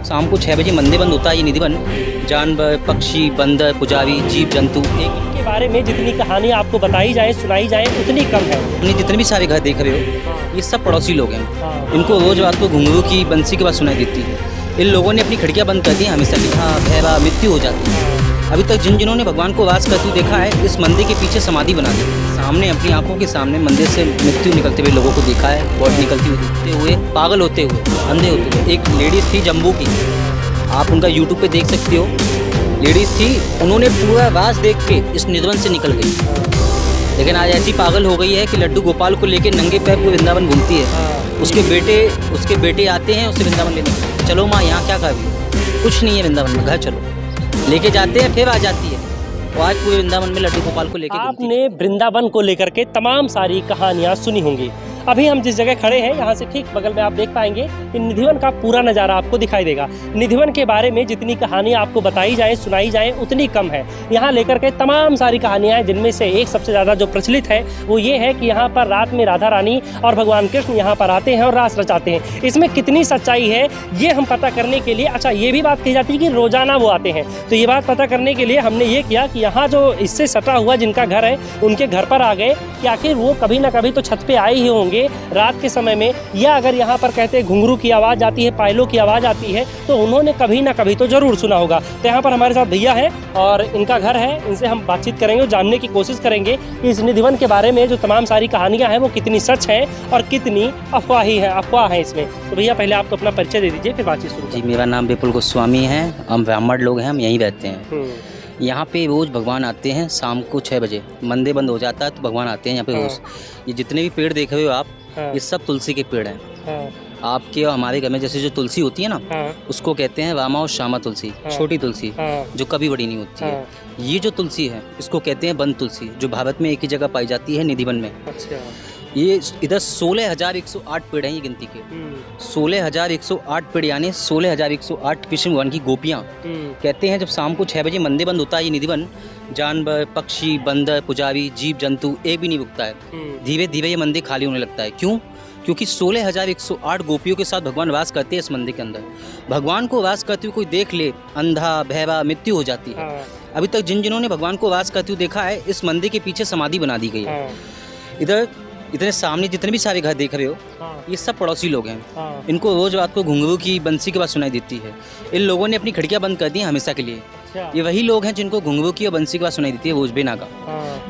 शाम को 6 बजे मंदिर बंद होता है ये निधिवन। जानवर, पक्षी, बंदर, पुजारी, जीव जंतु एक इनके बारे में जितनी कहानी आपको बताई जाए, सुनाई जाए, उतनी कम है। अपने जितने भी सारे घर देख रहे हो ये सब पड़ोसी लोग हैं। हाँ। इनको रोज रात को घुंघरू की बंसी की बात सुनाई देती है। इन लोगों ने अपनी खिड़कियां बंद कर दी हैं हमेशा की। हाँ, भैरा मृत्यु हो जाती है। अभी तक जिन्होंने भगवान को वास करते हुए देखा है इस मंदिर के पीछे समाधि बना दी। सामने अपनी आंखों के सामने मंदिर से मृत्यु निकलते हुए लोगों को देखा है। बॉडी निकलती हुई दिखते हुए, पागल होते हुए, अंधे होते हुए। एक लेडीज थी जम्बू की, आप उनका यूट्यूब पे देख सकते हो। लेडीज थी, उन्होंने पूरा राज देख के इस निधवन से निकल गई। लेकिन आज ऐसी पागल हो गई है कि लड्डू गोपाल को लेके नंगे पैर पूरे वृंदावन घूमती है। उसके बेटे आते हैं उसे वृंदावन लेने। चलो माँ यहाँ क्या कर रही हो? कुछ नहीं है वृंदावन में, घर चलो। लेके जाते हैं फिर आ जाती है। और आज पूरे वृंदावन में लड्डू गोपाल को लेके घूमती है। आपने वृंदावन को लेकर के तमाम सारी कहानियां सुनी होंगी। अभी हम जिस जगह खड़े हैं यहाँ से ठीक बगल में आप देख पाएंगे कि निधिवन का पूरा नज़ारा आपको दिखाई देगा। निधिवन के बारे में जितनी कहानियाँ आपको बताई जाए, सुनाई जाए, उतनी कम है। यहाँ लेकर के तमाम सारी कहानियाँ हैं, जिनमें से एक सबसे ज़्यादा जो प्रचलित है वो ये है कि यहाँ पर रात में राधा रानी और भगवान कृष्ण यहाँ पर आते हैं और रास रचाते हैं। इसमें कितनी सच्चाई है ये हम पता करने के लिए, अच्छा ये भी बात कही जाती है कि रोजाना वो आते हैं, तो ये बात पता करने के लिए हमने ये किया कि यहाँ जो इससे सटा हुआ जिनका घर है उनके घर पर आ गए कि आखिर वो कभी ना कभी तो छत पे आए ही होंगे रात के समय में, या अगर यहाँ पर कहते हैं घुंघरू की आवाज़ आती है, पायलों की आवाज़ आती है, तो उन्होंने कभी ना कभी तो ज़रूर सुना होगा। तो यहाँ पर हमारे साथ भैया है और इनका घर है, इनसे हम बातचीत करेंगे और जानने की कोशिश करेंगे कि इस निधिवन के बारे में जो तमाम सारी कहानियाँ हैं वो कितनी सच हैं और कितनी अफवाह है इसमें। तो भैया पहले आप तो अपना परिचय दे दीजिए, फिर बातचीत शुरू। जी, मेरा नाम विपुल गोस्वामी है। हम ब्राह्मण लोग हैं, हम यहीं रहते हैं। यहाँ पे रोज़ भगवान आते हैं शाम को 6 बजे। मंदिर बंद हो जाता है तो भगवान आते हैं यहाँ पे रोज़। ये जितने भी पेड़ देख रहे हो आप, ये सब तुलसी के पेड़ हैं। आपके और हमारे घर में जैसे जो तुलसी होती है ना, उसको कहते हैं रामा और श्यामा तुलसी, छोटी तुलसी जो कभी बड़ी नहीं होती है। ये जो तुलसी है इसको कहते हैं वन तुलसी, जो भारत में एक ही जगह पाई जाती है, निधिवन में। अच्छा। ये इधर 16,108 पेड़ हैं ये गिनती के। 16,108 पेड़ यानी 16,108 कृष्ण भगवान की गोपियाँ। कहते हैं जब शाम को 6 बजे मंदिर बंद होता है ये निधिवन, जानवर, पक्षी, बंदर, पुजारी, जीव जंतु एक भी नहीं रुकता है। धीरे धीरे ये मंदिर खाली होने लगता है। क्यों? क्योंकि 16,108 गोपियों के साथ भगवान वास करते हैं इस मंदिर के अंदर। भगवान को वास करते हुए कोई देख ले, अंधा, बहरा, मृत्यु हो जाती है। अभी तक जिन्होंने भगवान को वास करते हुए देखा है इस मंदिर के पीछे समाधि बना दी गई है। इधर इतने सामने जितने भी सारे घर देख रहे हो ये सब पड़ोसी लोग हैं। इनको रोज रात को घुंघरू की बंसी की बात सुनाई देती है। इन लोगों ने अपनी खिड़कियां बंद कर दी हैं हमेशा के लिए। ये वही लोग हैं जिनको घुंघरू की और बंसी की बात सुनाई देती है रोज बेनागा।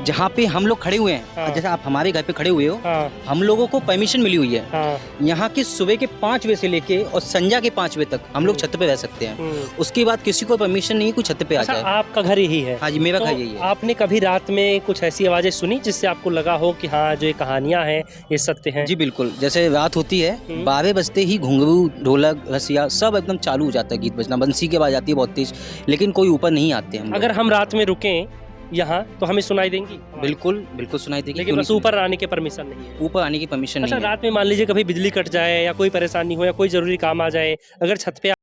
जहाँ पे हम लोग खड़े हुए हैं, जैसे आप हमारे घर पे खड़े हुए हो, हम लोगों को परमिशन मिली हुई है। यहाँ के सुबह के 5 बजे से लेके और संध्या के 5 बजे तक हम लोग छत पे रह सकते हैं। उसके बाद किसी को परमिशन नहीं है कोई छत पे आ जाए। आपका घर यही है? हाँ जी, मेरा घर यही है। आपने कभी रात में कुछ ऐसी आवाजें सुनी जिससे आपको लगा हो कि हाँ जो ये कहानियां हैं ये सत्य हैं? जी बिल्कुल, जैसे रात होती है 12 बजते ही घुंघरू, ढोलक, रसिया सब एकदम चालू हो जाता है, गीत बजना, बंसी की आवाज़ आती है बहुत तेज, लेकिन कोई ऊपर नहीं आते हम लोग। अगर हम रात में रुकें यहाँ तो हमें सुनाई देंगी? बिल्कुल बिल्कुल सुनाई देगी। लेकिन बस ऊपर आने की परमिशन नहीं है? ऊपर आने की परमिशन नहीं अच्छा, है। रात में मान लीजिए कभी बिजली कट जाए या कोई परेशानी हो या कोई जरूरी काम आ जाए, अगर छत पे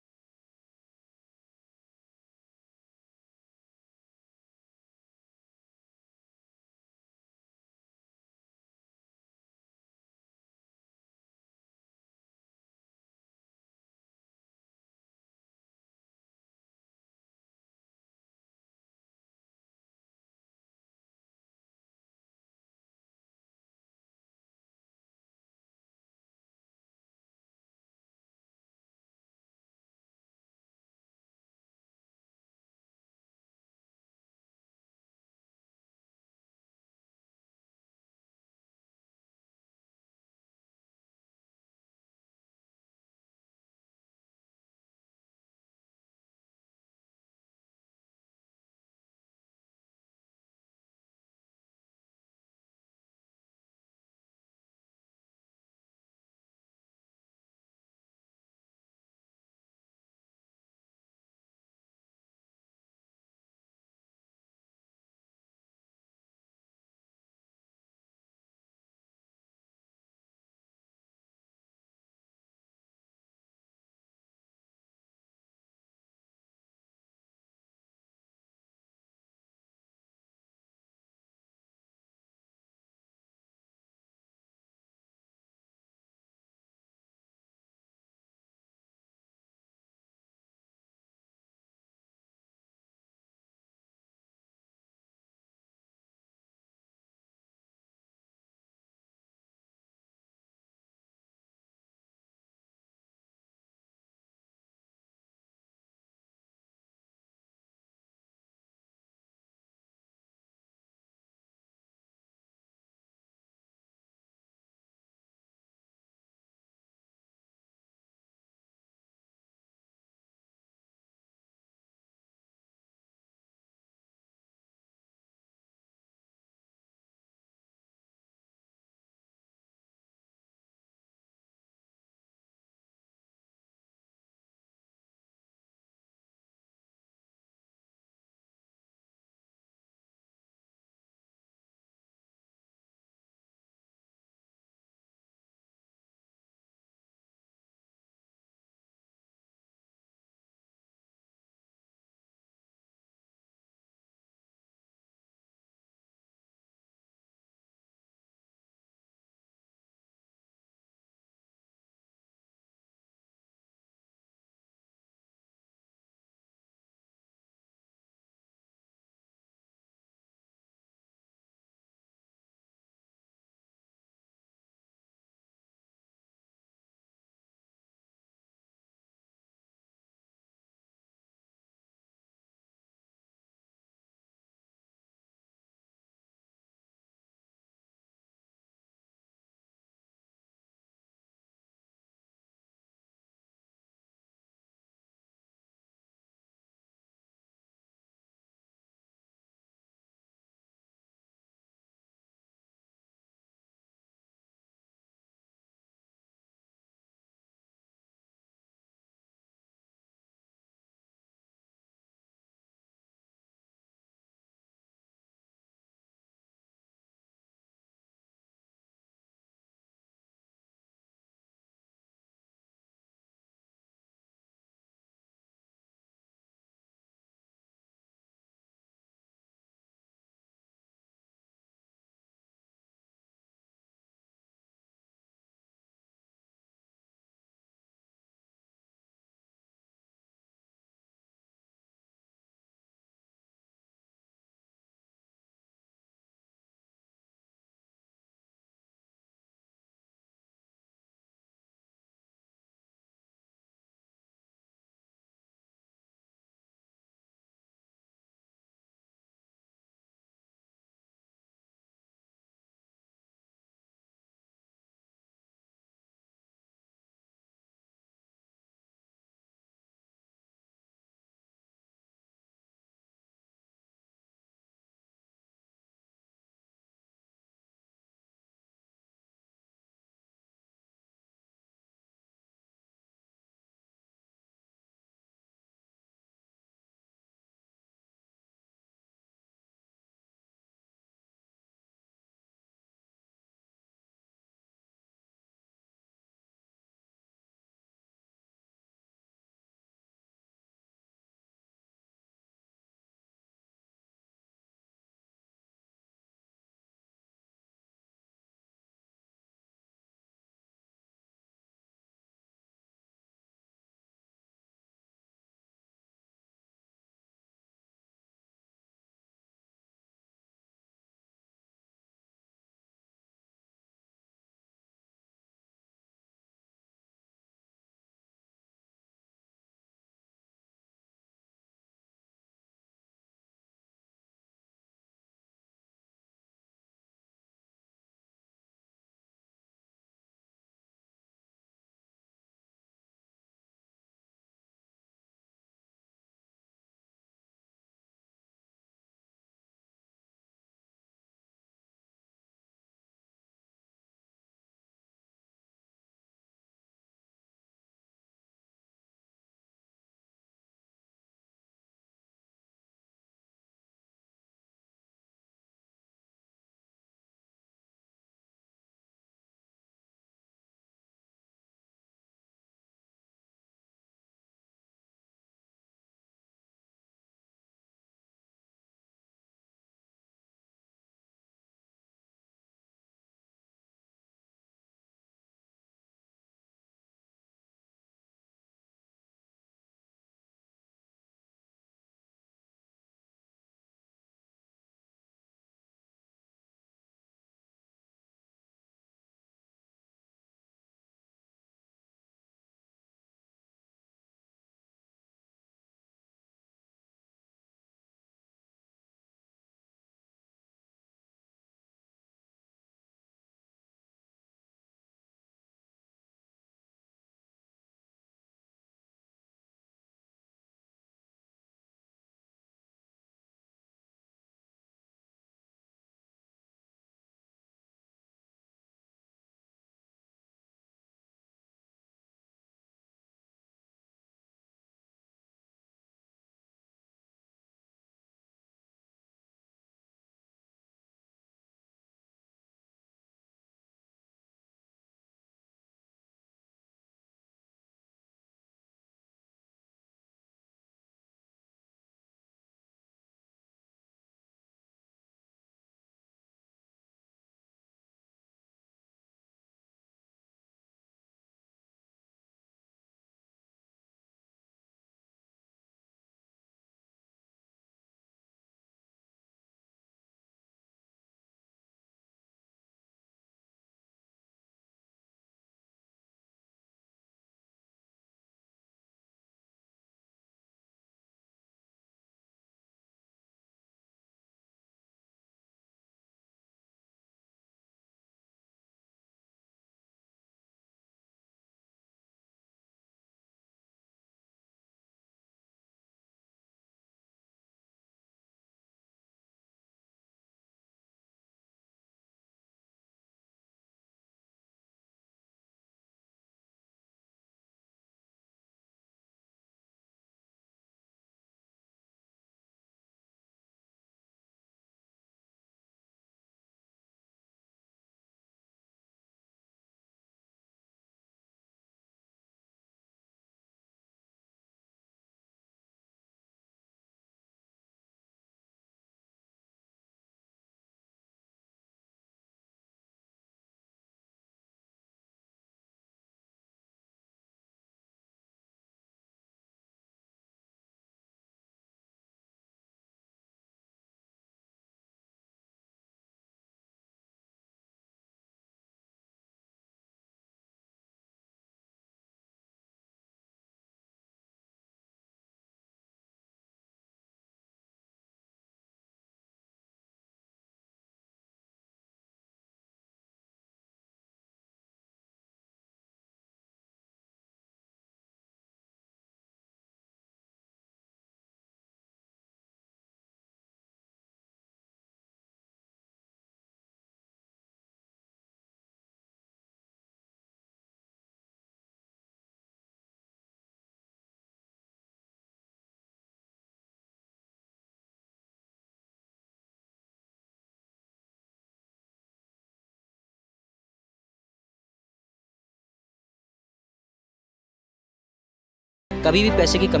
कभी भी पैसे की कमी